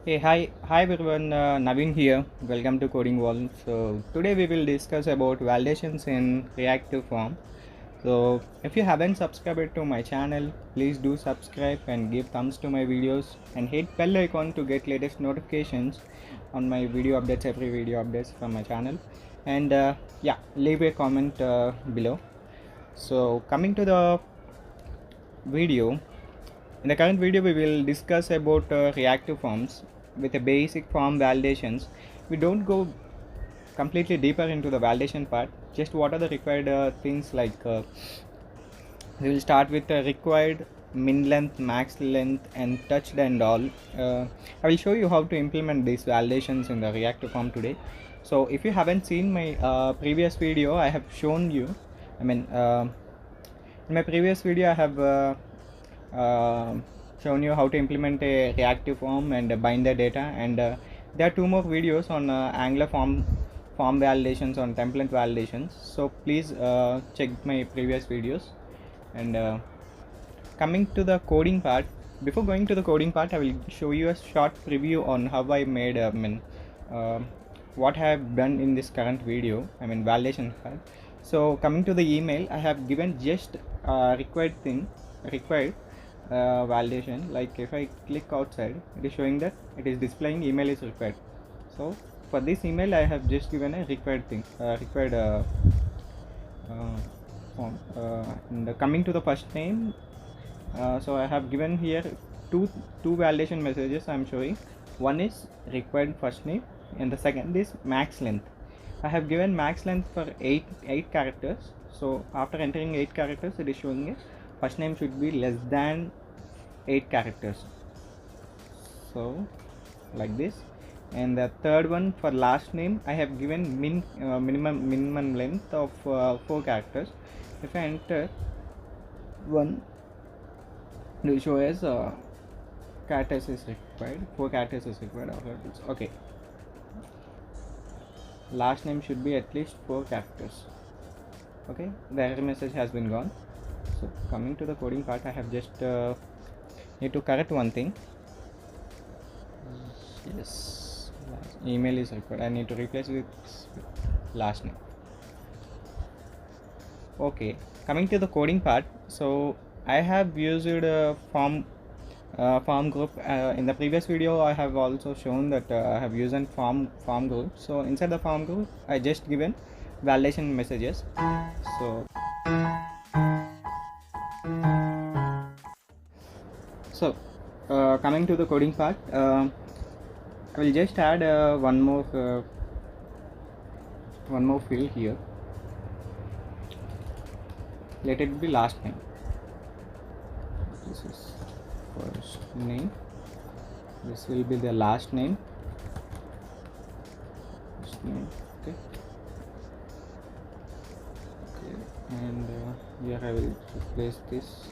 Hi everyone, Naveen here. Welcome to Coding Wall. So today we will discuss about validations in reactive form. So if you haven't subscribed to my channel, please do subscribe and give thumbs to my videos and hit bell icon to get latest notifications on my video updates, every video updates from my channel. And yeah, leave a comment below. So coming to the video, in the current video, we will discuss about reactive forms with a basic form validations. We don't go completely deeper into the validation part. Just what are the required things like we will start with the required min length, max length, and touched and all. I will show you how to implement these validations in the reactive form today. So if you haven't seen my previous video, I have shown you. I mean, in my previous video, I have uh, shown you how to implement a reactive form and bind the data, and there are two more videos on Angular form validations, on template validations. So please check my previous videos. And coming to the coding part, before going to the coding part, I will show you a short preview on how I made uh, what I have done in this current video, validation part. So coming to the email, I have given just required validation. Like if I click outside, it is showing that it is displaying email is required. So for this email, I have just given a required uh, form. And coming to the first name, so I have given here two validation messages I am showing. One is required first name and the second is max length. I have given max length for 8 characters. So after entering 8 characters, it is showing a first name should be less than 8 characters. So like this. And the third one, for last name, I have given minimum length of 4 characters. If I enter 1, it will show as characters is required, 4 characters is required. Okay, last name should be at least 4 characters. Okay, the error message has been gone. So coming to the coding part, I have just need to correct one thing. Yes, email is required. I need to replace with last name. Okay, coming to the coding part, so I have used a form group. In the previous video, I have also shown that I have used a form group. So inside the form group, I just given validation messages. So coming to the coding part, I will just add one more field here. Let it be last name. This is first name, this will be the last name. Okay, and here I will replace this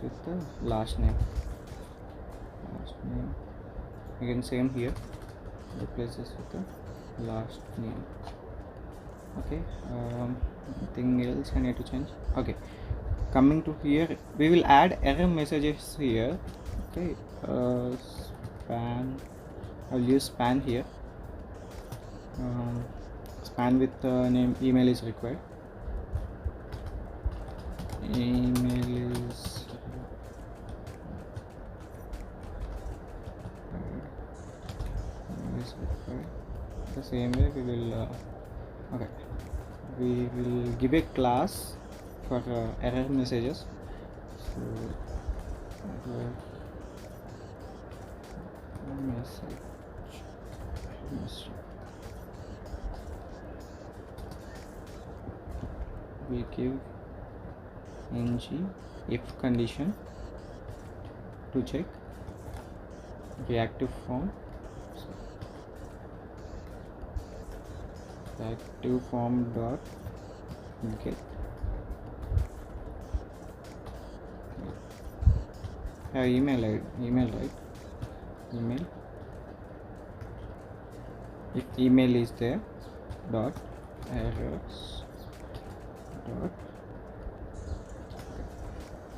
with the last name. Again same here, replace this with the last name. Okay, nothing else I need to change. Okay, coming to here, we will add error messages here. Okay, span, I will use span here. Span with name, email is required. Email is required. The same way we will okay, we will give a class for error messages. So message we give ng if condition to check reactive form. So reactive form dot get email right? Email, if email is there, dot errors dot,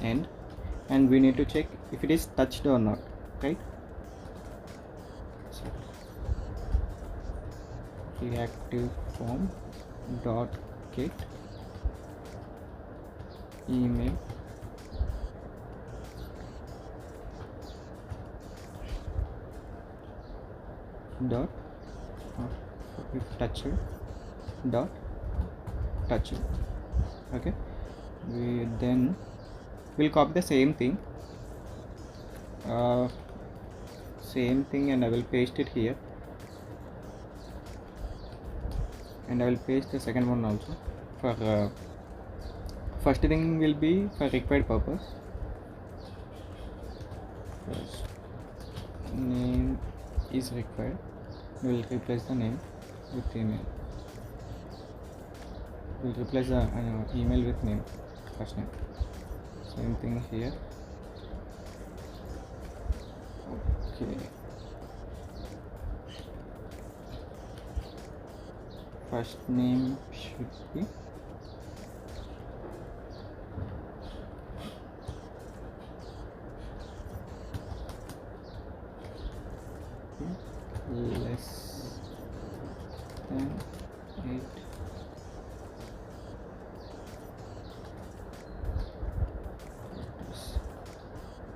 and and we need to check if it is touched or not, right? So reactive form dot get email dot if touched dot touched. Okay, we then will copy the same thing and I will paste it here, and I will paste the second one also. For first thing will be for required purpose. First name is required. We will replace the name with email. We will replace the email with name, first name. Same thing here. Okay. First name should be less than 8.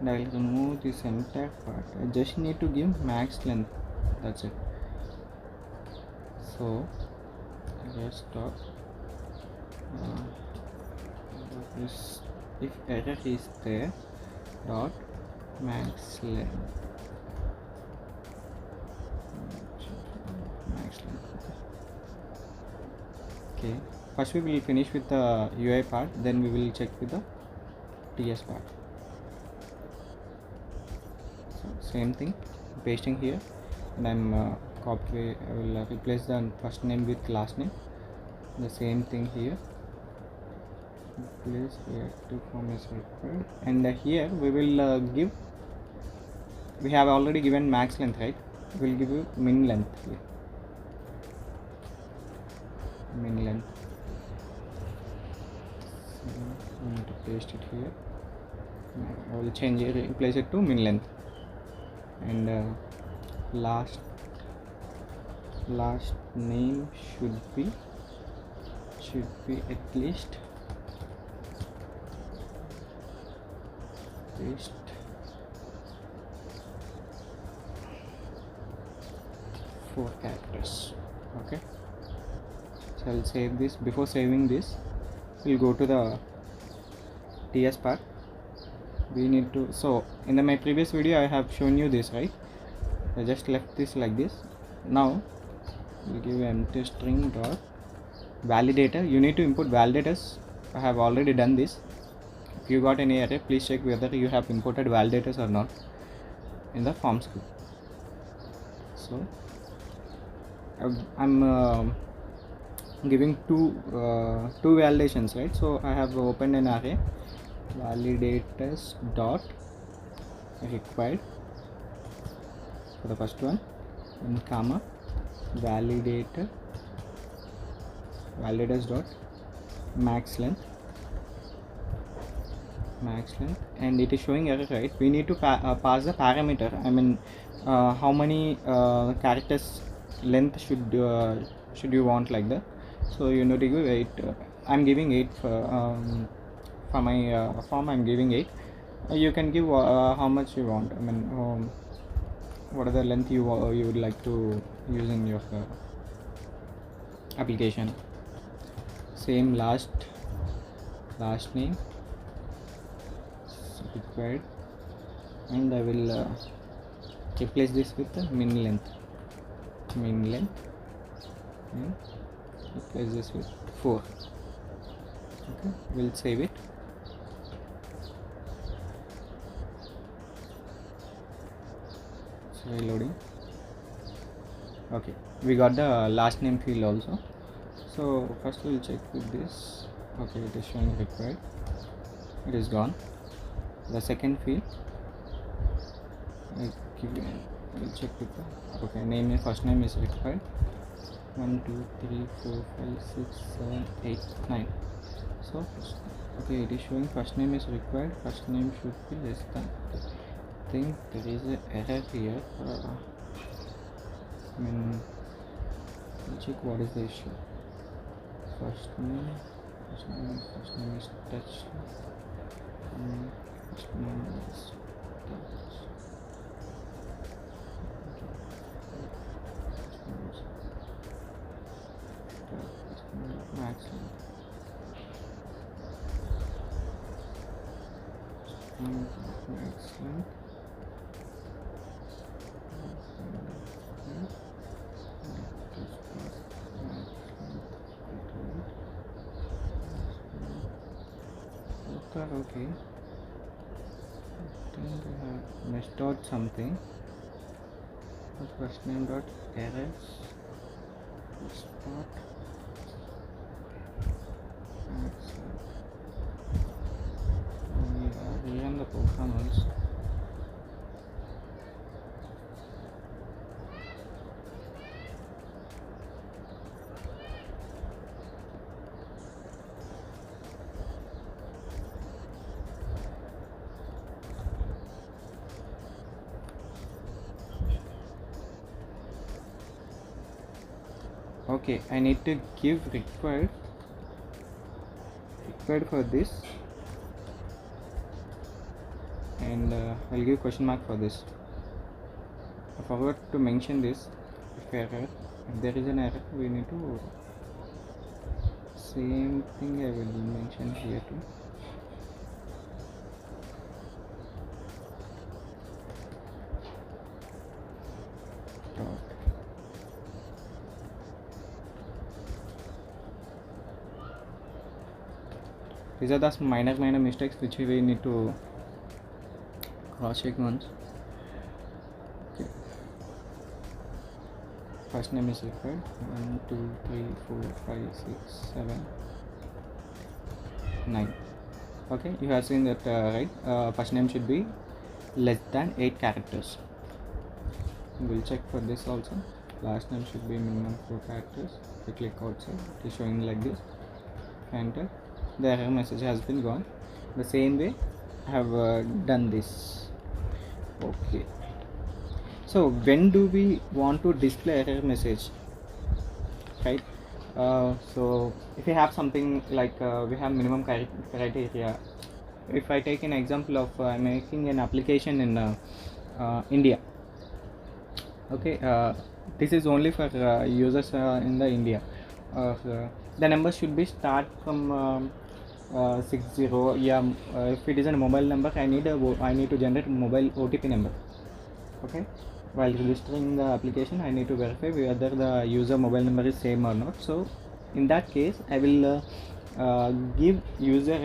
And I will remove this entire part. I just need to give max length, that's it. So just stop this. If error is there, dot max length, okay. First we will finish with the UI part, then we will check with the TS part. So same thing, pasting here, and I'm I will replace the first name with last name. The same thing here, replace reactive form is required, and here we will give, we have already given max length, right? We will give you min length here, min length. So I need to paste it here. I will change it, replace it to min length, and last name should be at least 4 characters. Okay, so I'll save this. Before saving this, we'll go to the TS part. We need to, so in my previous video I have shown you this, right? I just left this like this. Now we'll give empty string dot validator. You need to input validators. I have already done this. If you got any error, please check whether you have imported validators or not in the form script. So I'm giving two validations, right? So I have opened an array, validators dot required for the first one, and comma validators dot max length, and it is showing error, right? We need to pass the parameter. I mean, how many characters length should you want, like that. So you need to give 8. I'm giving 8 for my form. I'm giving 8. You can give how much you want. I mean, what are the length you would like to use in your application. Same last name required, and I will replace this with the min length, and replace this with 4. Okay, we'll save it. So reloading. Okay, we got the last name field also. So first we'll check with this. Okay, it is showing required, it is gone. The second field, we'll check with the, okay, name, first name is required. 1 2 3 4 5 6 7 8 9. So Okay, it is showing first name is required, first name should be less than. I think there is an error here. I'll check what is the issue. First name is touch. First name is touch. Max length. Max length. Okay. I think I have messed out something. First name dot errors spot. Run the program once. Okay, I need to give required for this, and I'll give question mark for this. I forgot to mention this. If there is an error, we need to same thing I will mention here too. These are the minor mistakes which we need to cross check once. Okay. First name is required. 1 2 3 4 5 6 7 9. Okay, you have seen that right. First name should be less than 8 characters. We'll check for this also. Last name should be minimum 4 characters. We click outside, it is showing like this. Enter. The error message has been gone. The same way I have done this. Okay. So when do we want to display error message, right? So if we have something like we have minimum criteria. If I take an example of making an application in India. Okay, this is only for users in the India. The number should be start from 60. Yeah, if it is a mobile number, I need to generate mobile OTP number. Okay, while registering the application, I need to verify whether the user mobile number is same or not. So in that case, I will give user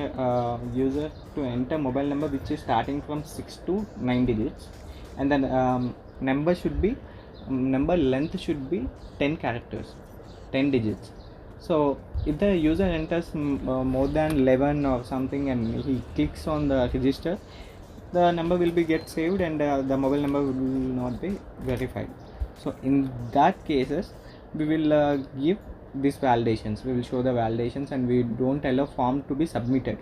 to enter mobile number which is starting from 6 to 9 digits, and then number length should be 10 characters, 10 digits. So if the user enters more than 11 or something and he clicks on the register, the number will be get saved and the mobile number will not be verified. So in that cases, we will give these validations. We will show the validations and we don't allow form to be submitted.